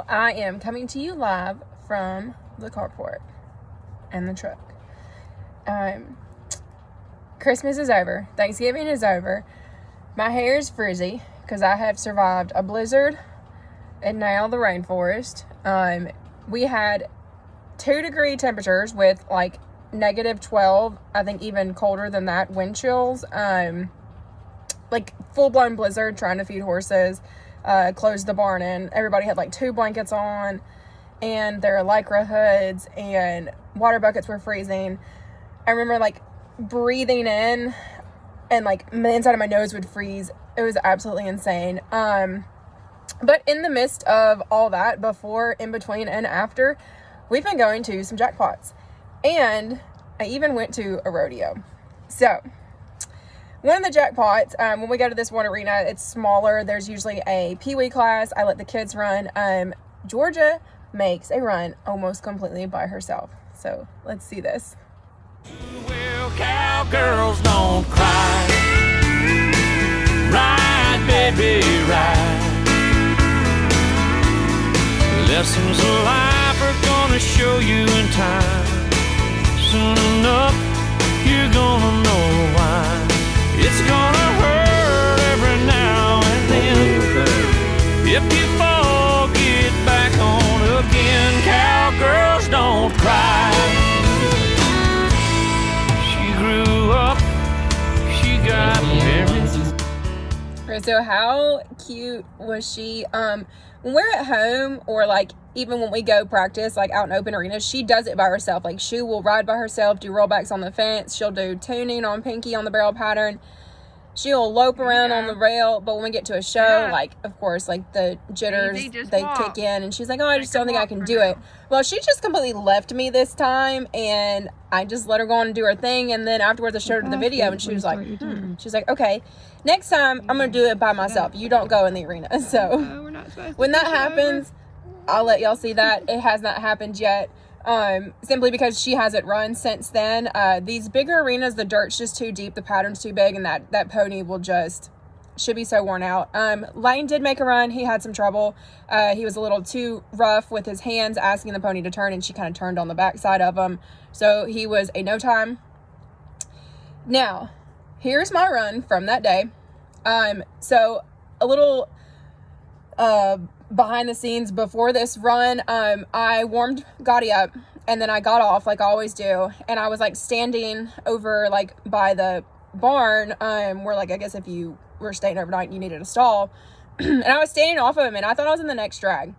I am coming to you live from the carport and the truck. Christmas is over. Thanksgiving is over. My hair is frizzy because I have survived a blizzard and now the rainforest. We had 2-degree temperatures with like -12, I think even colder than that, wind chills. Like full-blown blizzard, trying to feed horses. Closed the barn in. Everybody had like 2 blankets on and their Lycra hoods, and water buckets were freezing. I remember like breathing in and like the inside of my nose would freeze. It was absolutely insane. But in the midst of all that, before, in between, and after, we've been going to some jackpots. And I even went to a rodeo. So one of the jackpots, when we go to this one arena, it's smaller. There's usually a Pee-wee class. I let the kids run. Georgia makes a run almost completely by herself. So let's see this. Well, cowgirls don't cry. Ride, baby, ride. Lessons of life are gonna show you in time. Soon enough, you're gonna know why. It's gonna hurt every now and then. If you fall, get back on again. Cowgirls don't cry. She grew up, she got married. So how cute was she? When we're at home, or like even when we go practice like out in open arenas, she does it by herself. Like she will ride by herself, do rollbacks on the fence. She'll do tuning on Pinky on the barrel pattern. She'll lope around on the rail. But when we get to a show, like, of course, like the jitters, they kick in, and she's like, oh, I just don't think I can do it. Well, she just completely left me this time, and I just let her go on and do her thing. And then afterwards I showed her the video, and she was like, she's like, okay, next time I'm gonna do it by myself. You don't go in the arena. So when that happens, I'll let y'all see that. It has not happened yet. Simply because she hasn't run since then. These bigger arenas, the dirt's just too deep, the pattern's too big, and that pony should be so worn out. Lane did make a run. He had some trouble. He was a little too rough with his hands asking the pony to turn, and she kind of turned on the backside of him. So he was a no time. Now, here's my run from that day. So a little, behind the scenes before this run, I warmed Gotti up, and then I got off like I always do, and I was like standing over like by the barn, where like I guess if you were staying overnight you needed a stall. And I was standing off of him, and I thought I was in the next drag.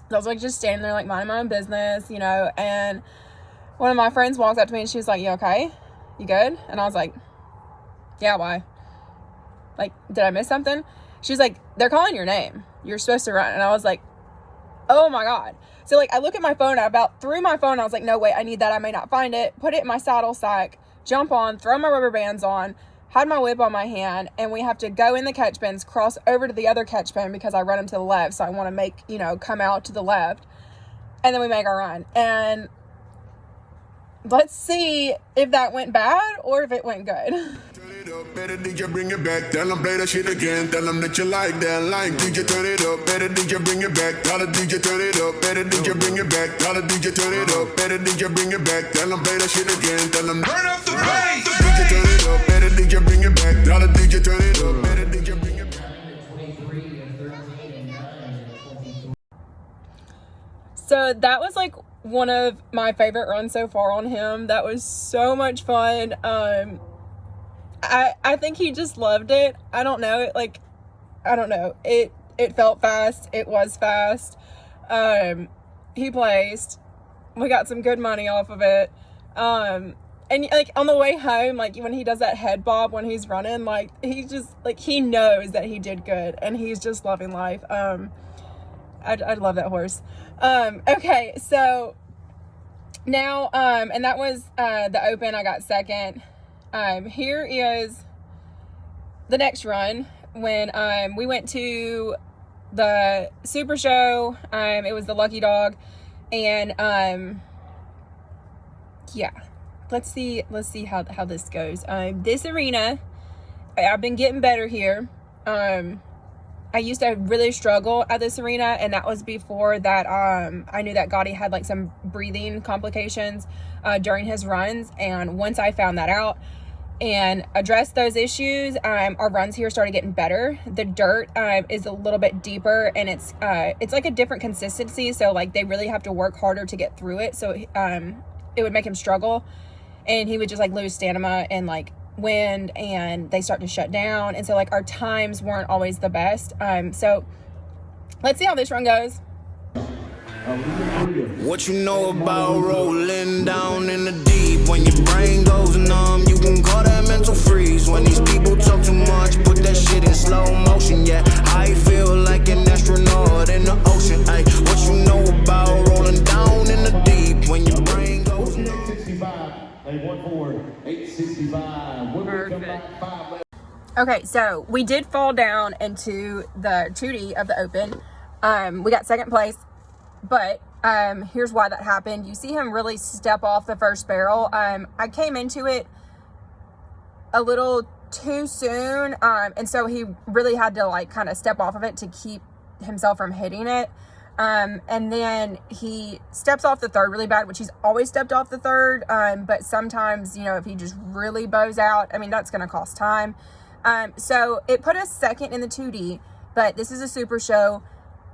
So I was like just standing there like minding my own business, you know, and one of my friends walks up to me and she was like, you okay? You good? And I was like, yeah, why? Like, did I miss something? She was like, they're calling your name. You're supposed to run. And I was like, oh my God. So like I look at my phone, I about threw my phone. I was like, no, wait, I need that. I may not find it. Put it in my saddle sack, jump on, throw my rubber bands on, had my whip on my hand, and we have to go in the catch bins, cross over to the other catch bin because I run them to the left. So I want to make, you know, come out to the left, and then we make our run. And let's see if that went bad or if it went good. Better DJ bring it back, tell them play that shit again, tell them that you like that line. DJ turn it up, better DJ bring it back, tell the DJ turn it up, better DJ bring it back, tell the DJ turn it up, better DJ bring it back, tell them play that shit again, tell them turn up the bass. DJ turn it up, better DJ bring it back, tell the DJ turn it up, better DJ bring it back. So that was like one of my favorite runs so far on him. That was so much fun. I think he just loved it. I don't know. I don't know. It felt fast. It was fast. He placed. We got some good money off of it. And like on the way home, like when he does that head bob when he's running, like he just like, he knows that he did good and he's just loving life. I love that horse. Okay. So now, and that was, the open. I got second. Here is the next run when, we went to the Super Show. It was the Lucky Dog, and, yeah, let's see how this goes. This arena, I've been getting better here. I I used to really struggle at this arena, and that was before that I knew that Gotti had like some breathing complications during his runs. And once I found that out and addressed those issues, our runs here started getting better. The dirt is a little bit deeper, and it's like a different consistency, so like they really have to work harder to get through it. So it would make him struggle, and he would just like lose stamina and like wind, and they start to shut down. And so like our times weren't always the best. So let's see how this run goes. What you know about rolling down in the deep? When your brain goes numb, you can call that mental freeze. When these people talk too much, put that shit in slow motion. Yeah, I feel like an astronaut in the ocean. Ay, what you know about rolling down in the deep? When your brain goes numb. 865. Okay, so we did fall down into the 2D of the Open. We got second place, but here's why that happened. You see him really step off the first barrel. I came into it a little too soon, and so he really had to like kind of step off of it to keep himself from hitting it. And then he steps off the third really bad, which he's always stepped off the third. But sometimes, you know, if he just really bows out, I mean, that's going to cost time. So it put us second in the 2D, but this is a super show.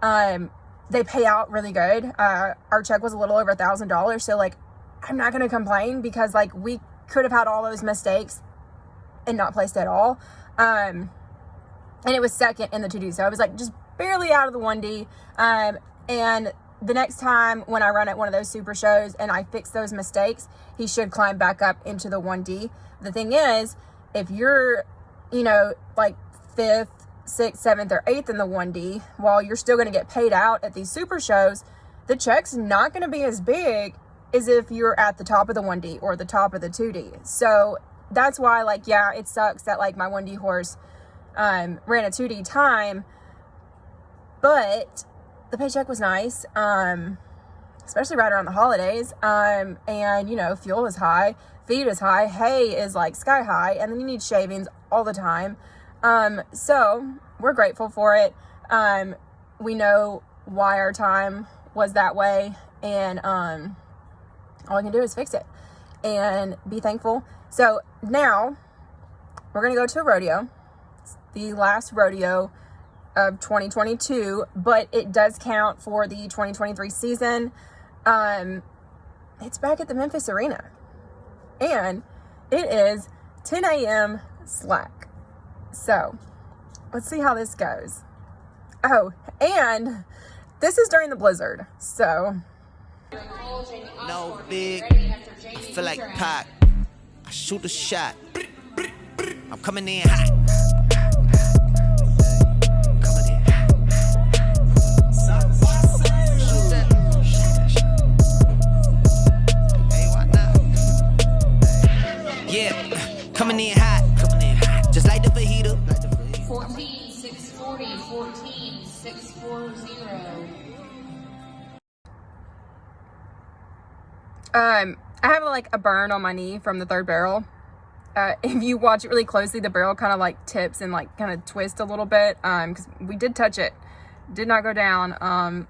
They pay out really good. Our check was a little over $1,000. So like, I'm not going to complain, because like we could have had all those mistakes and not placed at all. And it was second in the 2D. So I was like just barely out of the 1D. And the next time when I run at one of those super shows and I fix those mistakes, he should climb back up into the 1D. The thing is, if you're, you know, like 5th, 6th, 7th, or 8th in the 1D, while you're still going to get paid out at these super shows, the check's not going to be as big as if you're at the top of the 1D or the top of the 2D. So that's why, like, yeah, it sucks that like my 1D horse ran a 2D time, but the paycheck was nice, especially right around the holidays. And, you know, fuel is high, feed is high, hay is like sky high, and then you need shavings all the time. So we're grateful for it. We know why our time was that way, and all we can do is fix it and be thankful. So now we're going to go to a rodeo. It's the last rodeo of 2022, but it does count for the 2023 season. It's back at the Memphis Arena, and it is 10 a.m. slack. So let's see how this goes. Oh, and this is during the blizzard, so. No big, I feel like Pac. I shoot a shot. I'm coming in hot. Coming in hot, just like the fajita. 14, 640, 14, 640. I have like a burn on my knee from the third barrel. If you watch it really closely, the barrel kind of like tips and like kind of twists a little bit. Because we did touch it, did not go down.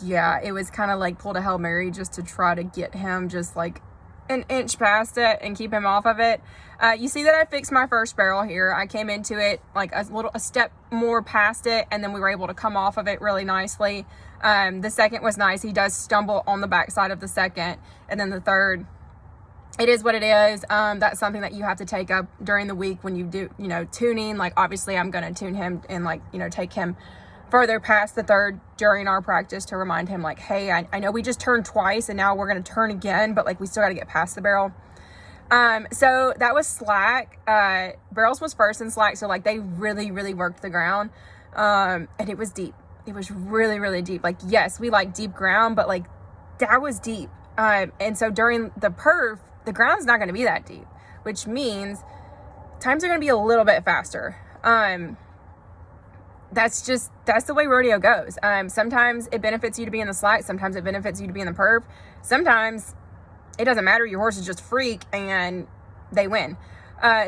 Yeah, it was kind of like pulled a Hail Mary just to try to get him just like an inch past it and keep him off of it. You see that I fixed my first barrel here. I came into it like a step more past it, and then we were able to come off of it really nicely. The second was nice. He does stumble on the backside of the second, and then the third, it is what it is. That's something that you have to take up during the week when you do, you know, tuning. Like obviously I'm going to tune him and like, you know, take him further past the third during our practice to remind him like, hey, I know we just turned twice and now we're going to turn again, but like we still got to get past the barrel. So that was slack. Barrels was first in slack. So like they really, really worked the ground. And it was deep. It was really, really deep. Like, yes, we like deep ground, but like that was deep. And so during the perf, the ground's not going to be that deep, which means times are going to be a little bit faster. That's the way rodeo goes. Sometimes it benefits you to be in the slack. Sometimes it benefits you to be in the perf. Sometimes it doesn't matter. Your horse is just freak and they win.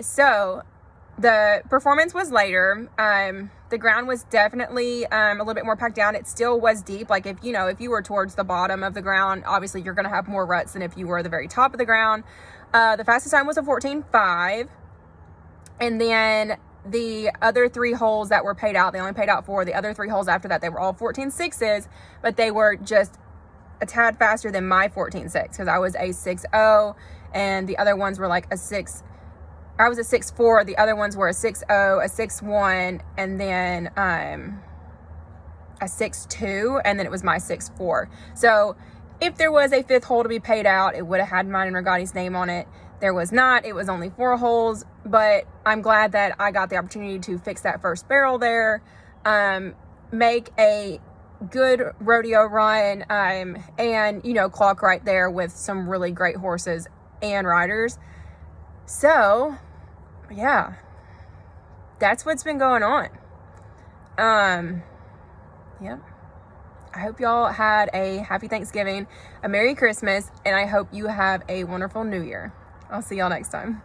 So the performance was later. the ground was definitely a little bit more packed down. It still was deep. Like, if you were towards the bottom of the ground, obviously you're going to have more ruts than if you were at the very top of the ground. The fastest time was a 14.5. And then the other 3 holes that were paid out, they only paid out 4. The other 3 holes after that, they were all 14.6s, but they were just a tad faster than my 14.6 because I was a 6.0 and the other ones were like a 6. I was a 6.4. The other ones were a 6.0, a 6.1, and then a 6.2, and then it was my 6.4. So if there was a 5th hole to be paid out, it would have had mine and Rogotti's name on it. There was not. It was only 4 holes, but I'm glad that I got the opportunity to fix that first barrel there, make a good rodeo run, and, clock right there with some really great horses and riders. So, yeah, that's what's been going on. Yeah. I hope y'all had a happy Thanksgiving, a Merry Christmas, and I hope you have a wonderful New Year. I'll see y'all next time.